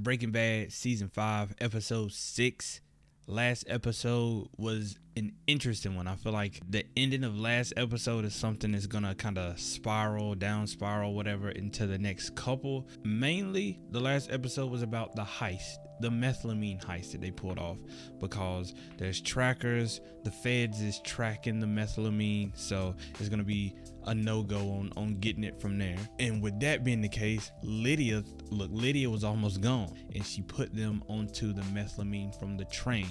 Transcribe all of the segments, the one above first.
Breaking Bad season 5, episode 6. Last episode was an interesting one. I feel like the ending of last episode is something that's gonna kind of spiral, whatever, into the next couple. Mainly, the last episode was about the heist, the methylamine heist that they pulled off, because there's trackers, the feds is tracking the methylamine, so it's gonna be a no-go on getting it from there. And with that being the case, Lydia was almost gone, and she put them onto the methylamine from the train.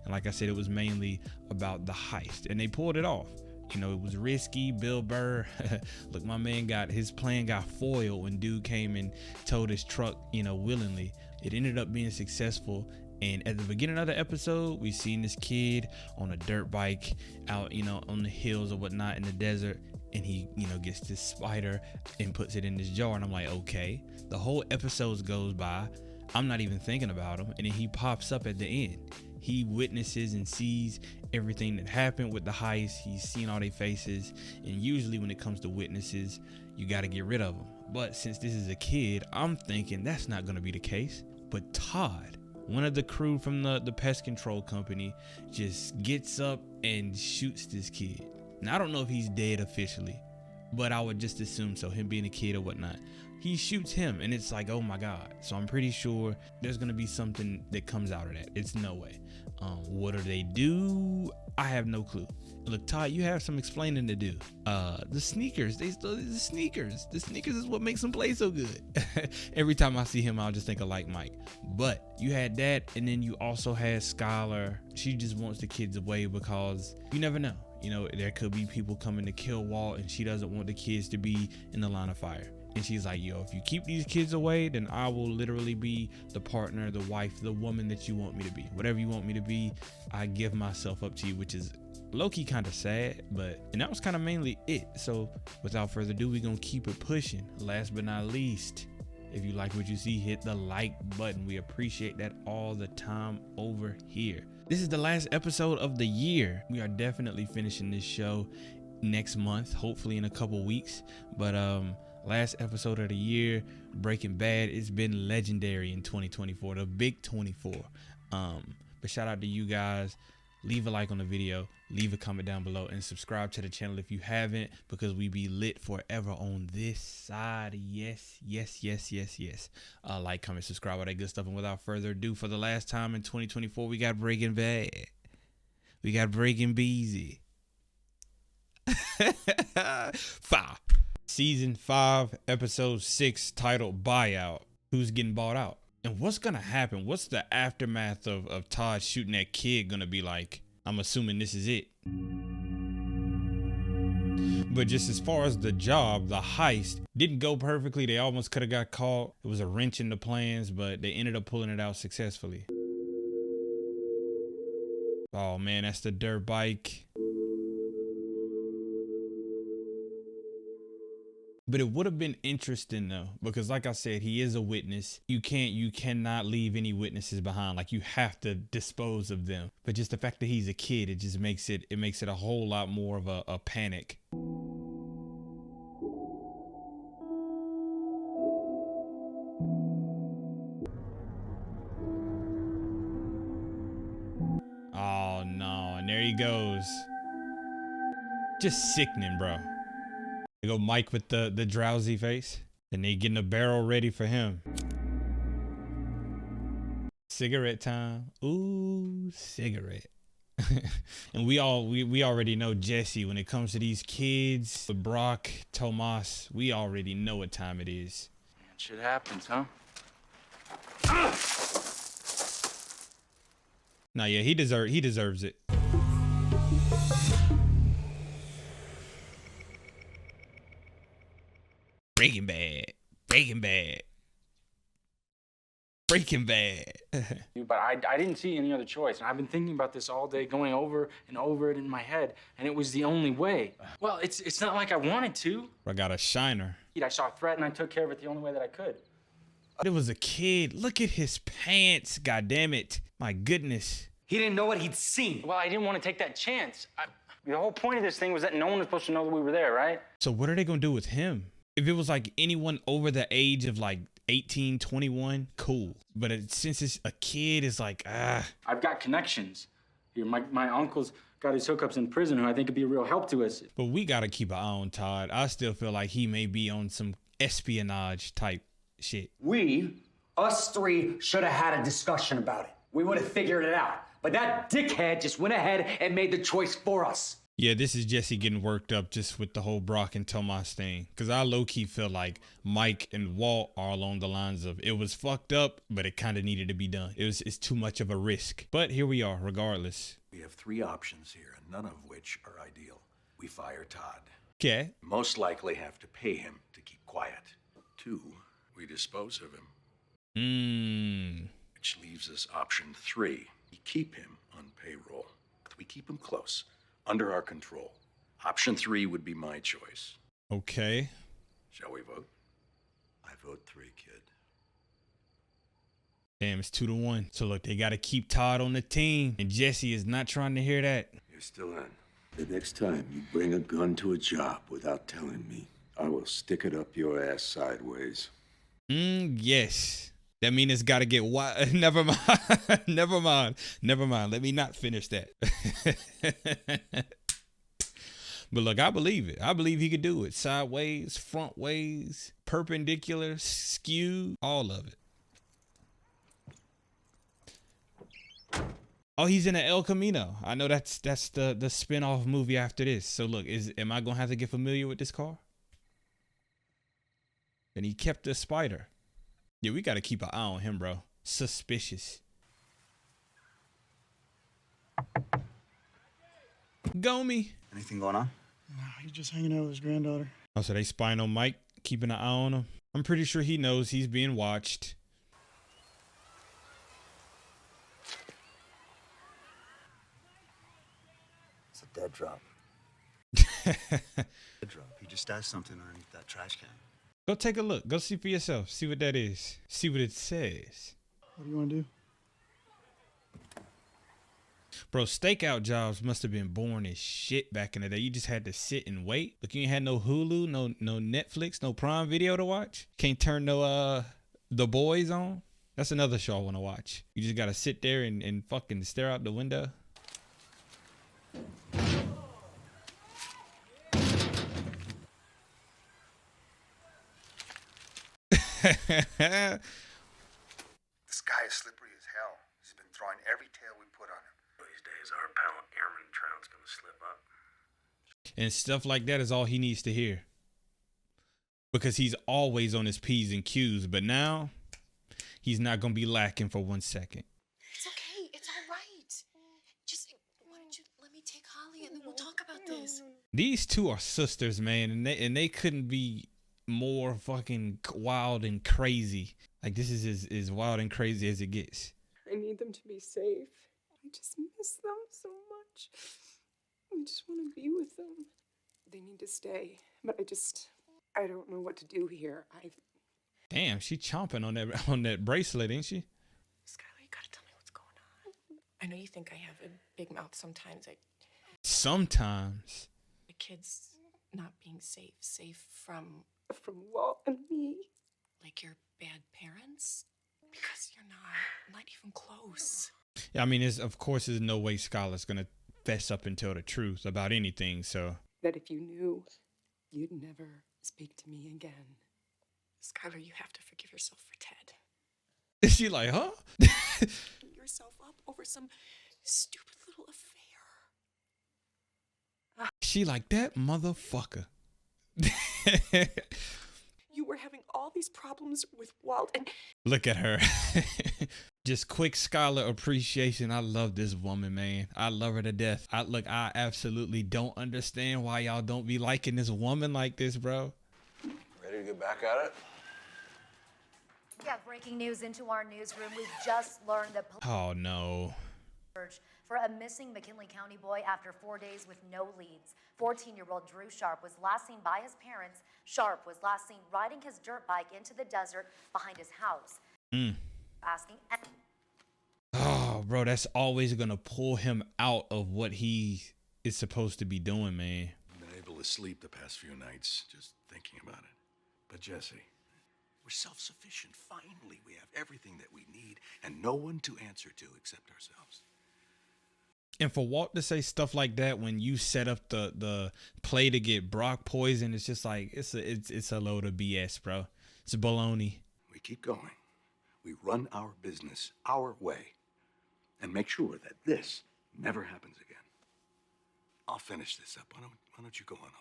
And like I said, it was mainly about the heist, and they pulled it off. You know, it was risky. Bill Burr, look, my man his plan got foiled when dude came and towed his truck, willingly. It ended up being successful. And at the beginning of the episode, we seen this kid on a dirt bike out, on the hills or whatnot in the desert. And he, gets this spider and puts it in this jar. And I'm like, okay. The whole episode goes by. I'm not even thinking about him. And then he pops up at the end. He witnesses and sees everything that happened with the heist. He's seen all their faces. And usually when it comes to witnesses, you got to get rid of them. But since this is a kid, I'm thinking that's not going to be the case. But Todd, one of the crew from the pest control company, just gets up and shoots this kid. Now, I don't know if he's dead officially, but I would just assume so, him being a kid or whatnot. He shoots him, and it's like, oh my God. So I'm pretty sure there's going to be something that comes out of that. It's no way. What do they do? I have no clue. Look, Todd, you have some explaining to do. The sneakers, the sneakers is what makes them play so good. Every time I see him, I'll just think of like Mike. But you had that, and then you also had Skylar. She just wants the kids away because you never know. There could be people coming to kill Walt, and she doesn't want the kids to be in the line of fire. And she's like, yo, if you keep these kids away, then I will literally be the partner, the wife, the woman that you want me to be. Whatever you want me to be, I give myself up to you, which is low-key kind of sad, and that was kind of mainly it. So without further ado, we're gonna keep it pushing. Last but not least, if you like what you see, hit the like button. We appreciate that all the time over here. This is the last episode of the year. We are definitely finishing this show next month, hopefully in a couple weeks. But last episode of the year, Breaking Bad. It's been legendary in 2024, the big 24. But shout out to you guys. Leave a like on the video, leave a comment down below, and subscribe to the channel if you haven't, because we be lit forever on this side. Yes. Like, comment, subscribe, all that good stuff. And without further ado, for the last time in 2024, we got Breaking Bad. We got Breaking Beezy. 5. Season 5, episode 6, titled Buyout. Who's getting bought out? And what's gonna happen? What's the aftermath of Todd shooting that kid gonna be like? I'm assuming this is it. But just as far as the job, the heist didn't go perfectly. They almost could have got caught. It was a wrench in the plans, but they ended up pulling it out successfully. Oh man, that's the dirt bike. But it would have been interesting though, because like I said, he is a witness. You cannot leave any witnesses behind. Like, you have to dispose of them. But just the fact that he's a kid, it just makes it a whole lot more of a panic. Oh no, and there he goes. Just sickening, bro. They go Mike with the drowsy face, and they getting a barrel ready for him. Cigarette time. Ooh, cigarette. And we already know Jesse when it comes to these kids. With Brock, Tomas, we already know what time it is. Shit happens, huh? Nah, yeah, he deserves it. Breaking Bad. But I didn't see any other choice. And I've been thinking about this all day, going over and over it in my head. And it was the only way. Well, it's not like I wanted to. I got a shiner. I saw a threat and I took care of it the only way that I could. It was a kid. Look at his pants. God damn it. My goodness. He didn't know what he'd seen. Well, I didn't want to take that chance. The whole point of this thing was that no one was supposed to know that we were there, right? So what are they going to do with him? If it was like anyone over the age of like 18, 21, cool. But since it's a kid, it's like, I've got connections here. My uncle's got his hookups in prison who I think could be a real help to us. But we got to keep an eye on Todd. I still feel like he may be on some espionage type shit. Us three, should have had a discussion about it. We would have figured it out. But that dickhead just went ahead and made the choice for us. Yeah, this is Jesse getting worked up just with the whole Brock and Tomas thing. Because I low-key feel like Mike and Walt are along the lines of, it was fucked up, but it kind of needed to be done. It's too much of a risk. But here we are, regardless. We have 3 options here, and none of which are ideal. We fire Todd. Okay. Most likely have to pay him to keep quiet. 2, we dispose of him. Which leaves us option 3. We keep him on payroll. We keep him close, under our control. Option 3 would be my choice. Okay. Shall we vote? I vote 3, kid. Damn, it's 2-1. So look, they got to keep Todd on the team, and Jesse is not trying to hear that. You're still in. The next time you bring a gun to a job without telling me, I will stick it up your ass sideways. Yes. That means it's got to get wild. Never mind. Never mind. Never mind. Let me not finish that. But look, I believe it. I believe he could do it. Sideways, front ways, perpendicular, skew, all of it. Oh, he's in the El Camino. I know that's the spin-off movie after this. So look, am I gonna have to get familiar with this car? And he kept the spider. Yeah, we gotta keep an eye on him, bro. Suspicious. Go me. Anything going on? No, he's just hanging out with his granddaughter. Oh, so they spying on Mike, keeping an eye on him. I'm pretty sure he knows he's being watched. It's a dead drop. Dead drop. He just has something underneath that trash can. Go take a look. Go see for yourself. See what that is. See what it says. What do you want to do? Bro, stakeout jobs must have been boring as shit back in the day. You just had to sit and wait. Look, you ain't had no Hulu, no Netflix, no Prime Video to watch. Can't turn no The Boys on. That's another show I want to watch. You just gotta sit there and fucking stare out the window. This guy is slippery as hell. He's been throwing every tail we put on him. These days, our pal Airman Trout's gonna slip up. And stuff like that is all he needs to hear. Because he's always on his P's and Q's. But now, he's not going to be lacking for 1 second. It's okay. It's all right. Just, why don't you let me take Holly and then we'll talk about this. These two are sisters, man. And they couldn't be more fucking wild and crazy. Like, this is as wild and crazy as it gets. I need them to be safe. I just miss them so much. I just want to be with them. They need to stay, but I don't know what to do here. Damn, she chomping on that bracelet, ain't she? Skylar, you gotta tell me what's going on. I know you think I have a big mouth sometimes. Sometimes. The kids not being safe from Walt and me. Like your bad parents? Because you're not even close. Yeah, I mean, of course, there's no way Skylar's gonna fess up and tell the truth about anything, so. That if you knew, you'd never speak to me again. Skylar, you have to forgive yourself for Ted. Is she like, huh? Beat yourself up over some stupid little affair. She like, that motherfucker. You were having all these problems with Walt and... Look at her. Just quick Skylar appreciation. I love this woman, man. I love her to death. I absolutely don't understand why y'all don't be liking this woman like this, bro. Ready to get back at it? Yeah, breaking news into our newsroom. We've just learned that Oh, no. search for a missing McKinley County boy after 4 days with no leads. 14-year-old Drew Sharp was last seen by his parents. Sharp was last seen riding his dirt bike into the desert behind his house. Asking... Oh, bro, that's always going to pull him out of what he is supposed to be doing, man. I've been able to sleep the past few nights just thinking about it. But Jesse, We're self-sufficient. Finally, we have everything that we need and no one to answer to except ourselves. And for Walt to say stuff like that when you set up the play to get Brock poisoned, it's just like it's a load of BS, bro. It's baloney. We keep going. We run our business our way and make sure that this never happens again. I'll finish this up. Why don't you go on home?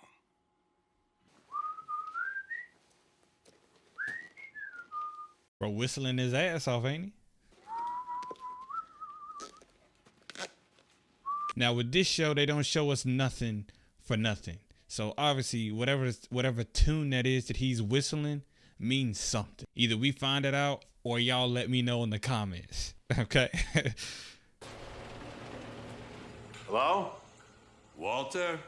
Bro, whistling his ass off, ain't he? Now with this show, they don't show us nothing for nothing. So obviously, whatever tune that is that he's whistling means something. Either we find it out or y'all let me know in the comments. Okay. Hello? Walter?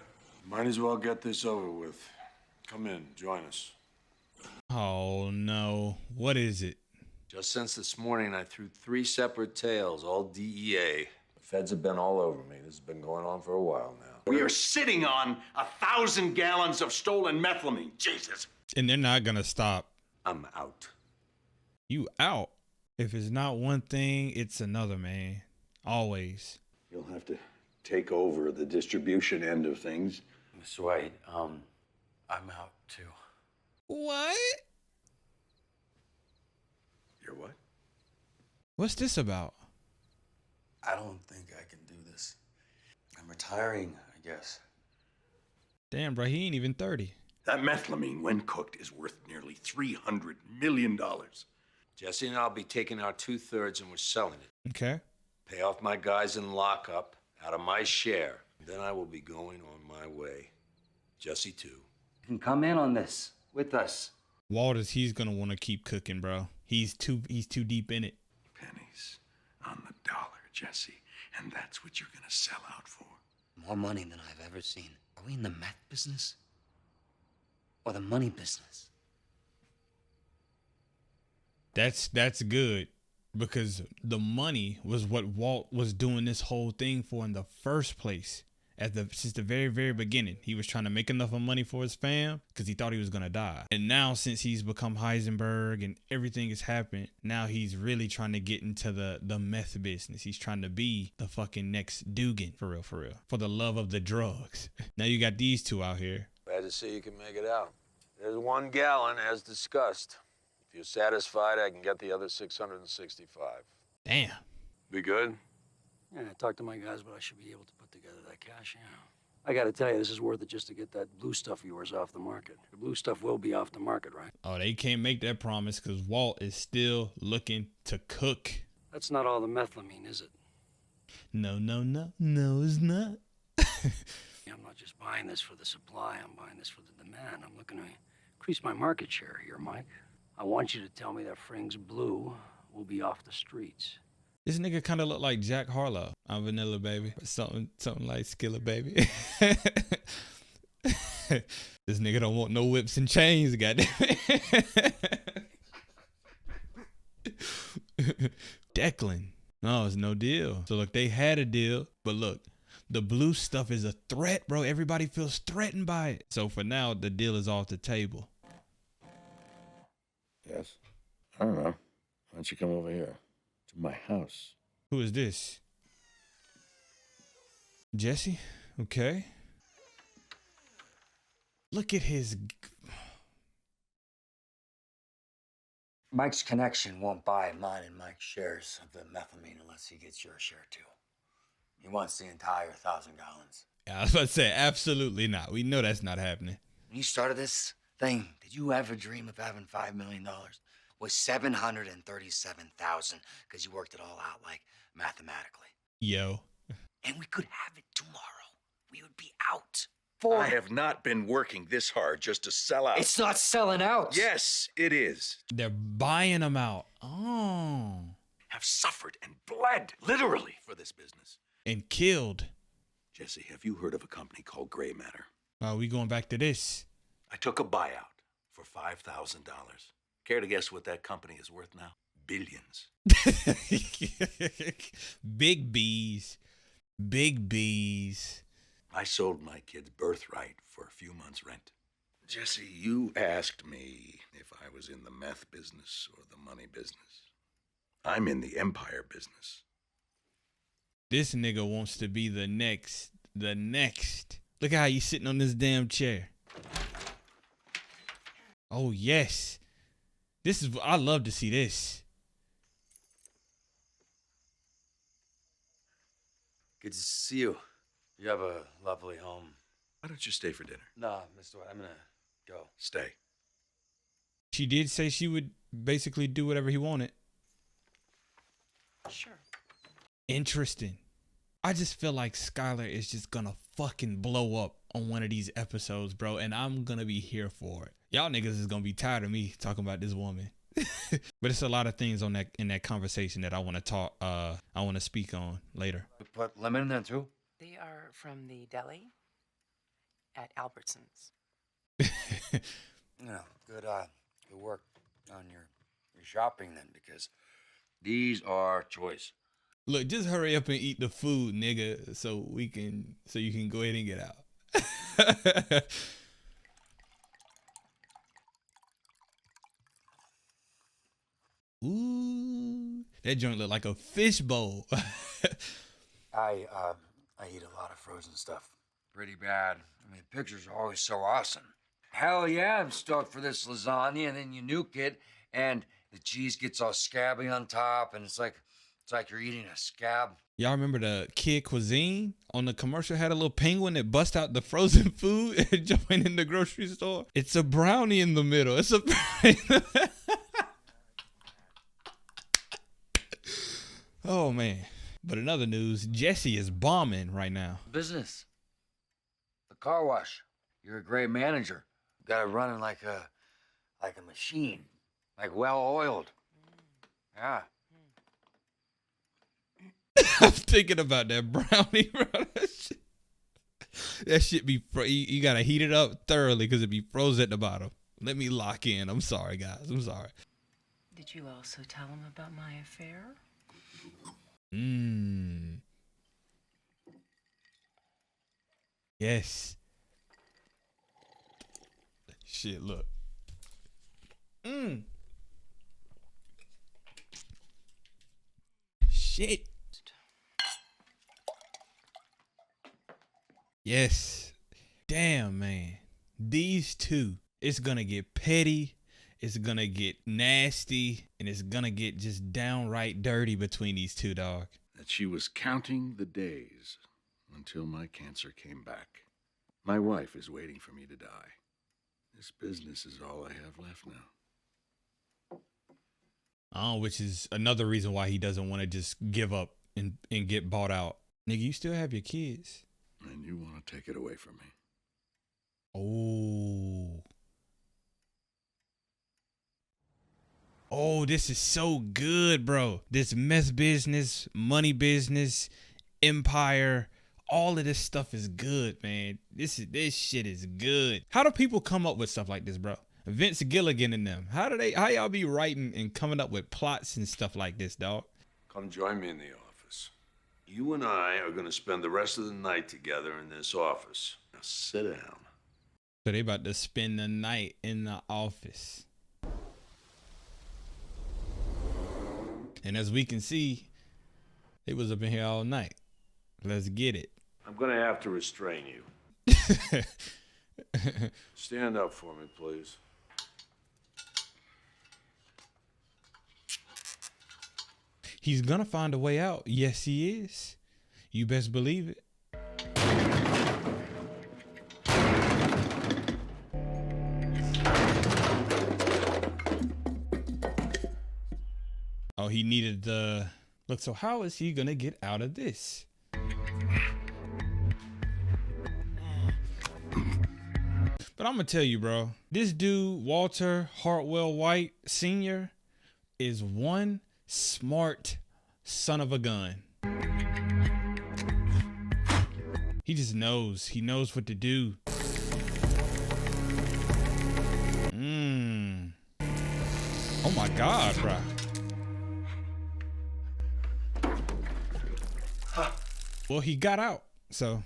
Might as well get this over with. Come in, join us. Oh no, what is it? Just since this morning, I threw 3 separate tales, all DEA. The feds have been all over me. This has been going on for a while now. We are sitting on 1,000 gallons of stolen methylamine. Jesus. And they're not gonna stop. I'm out. You out? If it's not one thing, it's another, man. Always. You'll have to take over the distribution end of things. Miss White, I'm out too. What? You're what? What's this about? I don't think I can do this. I'm retiring, I guess. Damn, bro, he ain't even 30. That methylamine, when cooked, is worth nearly $300 million. Jesse and I'll be taking our 2/3 and we're selling it. Okay. Pay off my guys in lockup out of my share. Then I will be going on my way. Jesse too. You can come in on this with us. Walters, he's gonna want to keep cooking, bro. He's too deep in it. Pennies on the dollar, Jesse. And that's what you're gonna sell out for. More money than I've ever seen. Are we in the meth business? Or the money business? That's good, because the money was what Walt was doing this whole thing for in the first place. Since the very, very beginning, he was trying to make enough of money for his fam because he thought he was gonna die. And now, since he's become Heisenberg and everything has happened, now he's really trying to get into the meth business. He's trying to be the fucking next Dugan, for real, for the love of the drugs. Now you got these two out here. Glad to see you can make it out. There's 1 gallon as discussed. If you're satisfied, I can get the other 665. Damn. Be good? Yeah, I talked to my guys, but I should be able to put together that cash, yeah. I gotta tell you, this is worth it just to get that blue stuff of yours off the market. The blue stuff will be off the market, right? Oh, they can't make that promise because Walt is still looking to cook. That's not all the methylamine, is it? No, it's not. I'm not just buying this for the supply, I'm buying this for the demand. I'm looking to increase my market share here, Mike. I want you to tell me that Fring's Blue will be off the streets. This nigga kind of look like Jack Harlow on Vanilla Baby. Something like Skilla Baby. This nigga don't want no whips and chains, goddamn. Declan. No, it's no deal. So look, they had a deal, but look, the blue stuff is a threat, bro. Everybody feels threatened by it. So for now, the deal is off the table. Yes? I don't know. Why don't you come over here to my house? Who is this? Jesse? Okay. Look at his... Mike's connection won't buy mine and Mike's shares of the methylamine unless he gets your share too. He wants the entire 1,000 gallons. Yeah, I was about to say, absolutely not. We know that's not happening. When you started this thing, did you ever dream of having $5 million? Was 737,000 because you worked it all out like mathematically. Yo. And we could have it tomorrow. We would be out. I have not been working this hard just to sell out. It's not selling out. Yes, it is. They're buying them out. Oh. Have suffered and bled, literally, for this business. And killed. Jesse, have you heard of a company called Gray Matter? Are we going back to this? I took a buyout for $5,000. Care to guess what that company is worth now? Billions. Big B's. Big B's. I sold my kid's birthright for a few months' rent. Jesse, you asked me if I was in the meth business or the money business. I'm in the empire business. This nigga wants to be the next. Look at how he's sitting on this damn chair. Oh, yes. I love to see this. Good to see you. You have a lovely home. Why don't you stay for dinner? Nah, Mr. White, I'm gonna go. Stay. She did say she would basically do whatever he wanted. Sure. Interesting. I just feel like Skylar is just gonna fucking blow up on one of these episodes, bro, and I'm gonna be here for it. Y'all niggas is gonna be tired of me talking about this woman. But it's a lot of things in that conversation that I want to speak on later. We put lemon in there too? They are from the deli at Albertsons. Yeah, good work on your shopping then, because these are choice. Look, just hurry up and eat the food, nigga, so you can go ahead and get out. Ooh, that joint look like a fish bowl. I eat a lot of frozen stuff. Pretty bad. I mean, pictures are always so awesome. Hell yeah, I'm stoked for this lasagna, and then you nuke it, and the cheese gets all scabby on top, and it's like you're eating a scab. Y'all remember the Kid Cuisine on the commercial had a little penguin that bust out the frozen food and joined in the grocery store? It's a brownie in the middle. It's a brownie. Oh, man. But in other news, Jesse is bombing right now. Business. The car wash. You're a great manager. You got it running like a machine. Like well-oiled. Yeah. I'm thinking about that brownie, bro. That shit be, you gotta heat it up thoroughly because it be frozen at the bottom. Let me lock in. I'm sorry, guys. I'm sorry. Did you also tell him about my affair? Yes. Shit, look. Shit. Yes. Damn, man. These two, it's gonna get petty, it's gonna get nasty, and it's gonna get just downright dirty between these two, dog. That she was counting the days until my cancer came back. My wife is waiting for me to die. This business is all I have left now. Oh, which is another reason why he doesn't want to just give up and get bought out. Nigga, you still have your kids. And you want to take it away from me. Oh. Oh, this is so good, bro. This mess business, money business, empire, all of this stuff is good, man. This shit is good. How do people come up with stuff like this, bro? Vince Gilligan and them. How y'all be writing and coming up with plots and stuff like this, dog? Come join me in the office. You and I are going to spend the rest of the night together in this office. Now sit down. So they about to spend the night in the office. And as we can see, they was up in here all night. Let's get it. I'm going to have to restrain you. Stand up for me, please. He's gonna find a way out. Yes, he is. You best believe it. Oh, he needed the... Look, so how is he gonna get out of this? But I'm gonna tell you, bro. This dude, Walter Hartwell White Sr., is one smart son of a gun. He just knows. He knows what to do. Oh my God, bro. Well, he got out, so.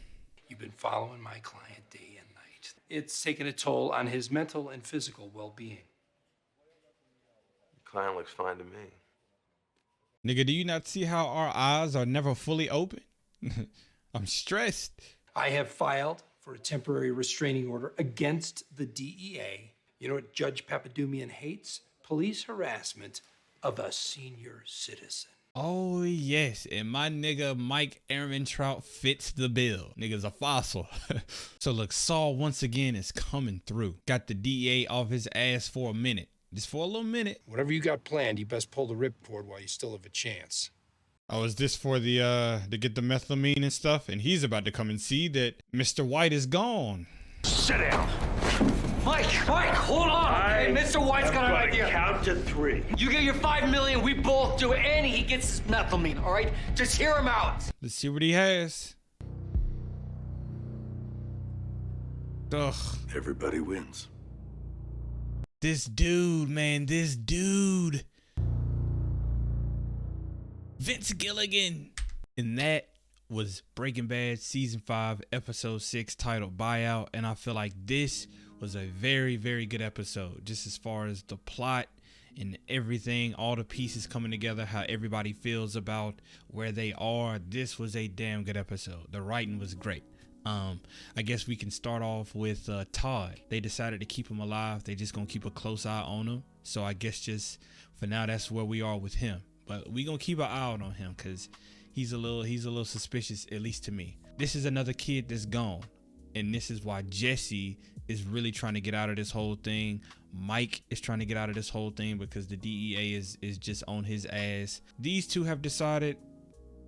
You've been following my client day and night. it's taken a toll on his mental and physical well-being. The client looks fine to me. Nigga, do you not see how our eyes are never fully open? I'm stressed. I have filed for a temporary restraining order against the DEA. You know what Judge Papadumian hates? Police harassment of a senior citizen. Oh, yes. And my nigga Mike Ehrmantraut fits the bill. Nigga's a fossil. So look, Saul once again is coming through. Got the DEA off his ass for a minute. Just for a little minute. Whatever you got planned, you best pull the ripcord while you still have a chance. Oh, is this for the, to get the methylamine and stuff? And he's about to come and see that Mr. White is gone. Sit down. Mike, hold on. Okay, Mr. White's got an idea. Count to 3. You get your $5 million, we both do it, and he gets his methylamine, all right? Just hear him out. Let's see what he has. Ugh. Everybody wins. This dude, man, this dude. Vince Gilligan. And that was Breaking Bad season 5 episode 6 titled Buyout. And I feel like this was a very, very good episode, just as far as the plot and everything, all the pieces coming together, how everybody feels about where they are. This was a damn good episode. The writing was great. I guess we can start off with Todd. They decided to keep him alive. They just gonna keep a close eye on him. So I guess just for now, that's where we are with him. But we gonna keep an eye out on him because he's a little suspicious, at least to me. This is another kid that's gone, and this is why Jesse is really trying to get out of this whole thing. Mike is trying to get out of this whole thing because the DEA is just on his ass. These two have decided,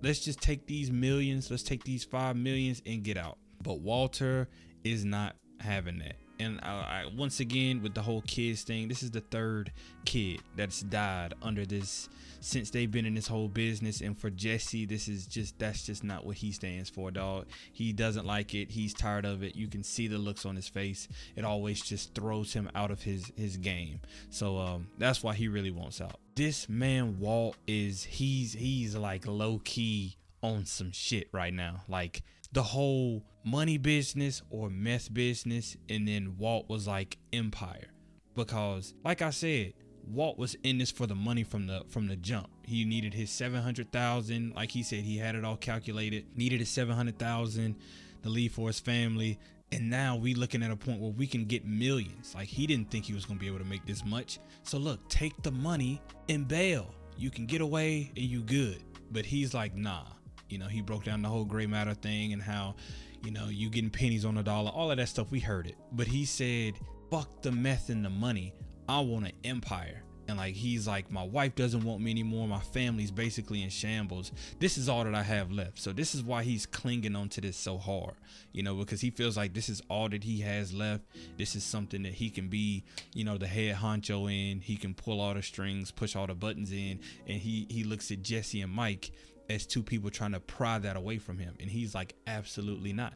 let's just take these millions, let's take these 5 millions and get out. But Walter is not having that. And I once again, with the whole kids thing, this is the 3rd kid that's died under this since they've been in this whole business. And for Jesse, that's just not what he stands for, dog. He doesn't like it. He's tired of it. You can see the looks on his face. It always just throws him out of his game. So that's why he really wants out. This man Walt he's like low key on some shit right now. Like the whole money business or meth business, and then Walt was like empire, because like I said, Walt was in this for the money from the jump. He needed his 700,000, like he said, he had it all calculated, needed his 700,000 to leave for his family. And now we looking at a point where we can get millions. Like he didn't think he was gonna be able to make this much. So look, take the money and bail. You can get away and you good. But he's like, nah. You know, he broke down the whole gray matter thing and how, you know, you getting pennies on the dollar, all of that stuff. We heard it. But he said, fuck the meth and the money. I want an empire. And like, he's like, my wife doesn't want me anymore. My family's basically in shambles. This is all that I have left. So this is why he's clinging onto this so hard, you know, because he feels like this is all that he has left. This is something that he can be, you know, the head honcho in. He can pull all the strings, push all the buttons in. And he looks at Jesse and Mike as 2 people trying to pry that away from him. And he's like, absolutely not.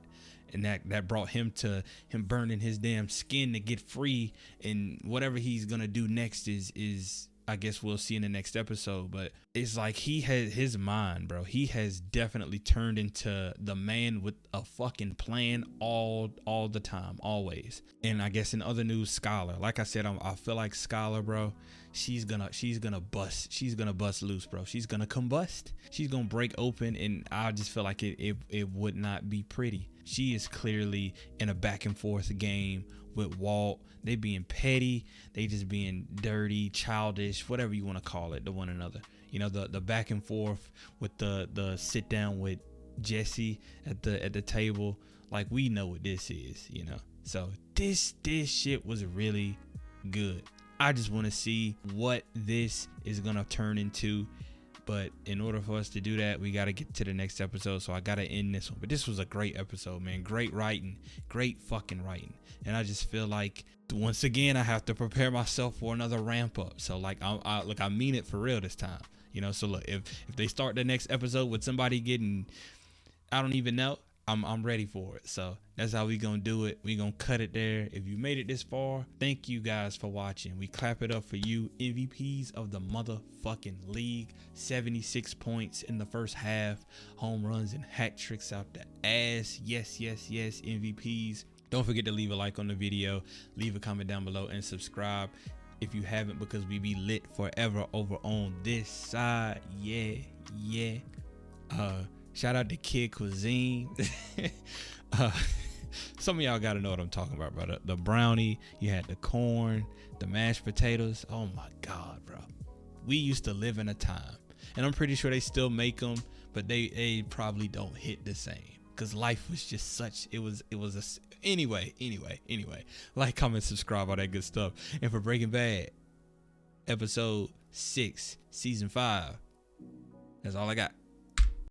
And that brought him to him burning his damn skin to get free. And whatever he's gonna do next is I guess we'll see in the next episode. But it's like he has his mind, bro. He has definitely turned into the man with a fucking plan all the time, always. And I guess in other news, Skylar, like I said, I feel like Skylar, bro, she's gonna bust loose, bro. She's gonna combust. She's gonna break open, and I just feel like it would not be pretty. She is clearly in a back and forth game with Walt. They being petty, they just being dirty, childish, whatever you want to call it, to one another. You know, the back and forth with the sit down with Jesse at the table. Like, we know what this is, you know. So this shit was really good. I just want to see what this is gonna turn into. But in order for us to do that, we got to get to the next episode. So I got to end this one. But this was a great episode, man. Great writing. Great fucking writing. And I just feel like, once again, I have to prepare myself for another ramp up. So like, I mean it for real this time. You know, so look, if they start the next episode with somebody getting, I don't even know, I'm ready for it. So that's how we gonna do it. We gonna cut it there. If you made it this far, thank you guys for watching. We clap it up for you, MVPs of the motherfucking league. 76 points in the first half, home runs and hat tricks out the ass. Yes, MVPs. Don't forget to leave a like on the video, leave a comment down below, and subscribe if you haven't, because we be lit forever over on this side. Yeah. Shout out to Kid Cuisine. Some of y'all gotta know what I'm talking about, bro. The brownie, you had the corn, the mashed potatoes. Oh my God, bro. We used to live in a time, and I'm pretty sure they still make them, but they probably don't hit the same, because life was just such, anyway, like, comment, subscribe, all that good stuff. And for Breaking Bad episode 6 season 5, that's all I got.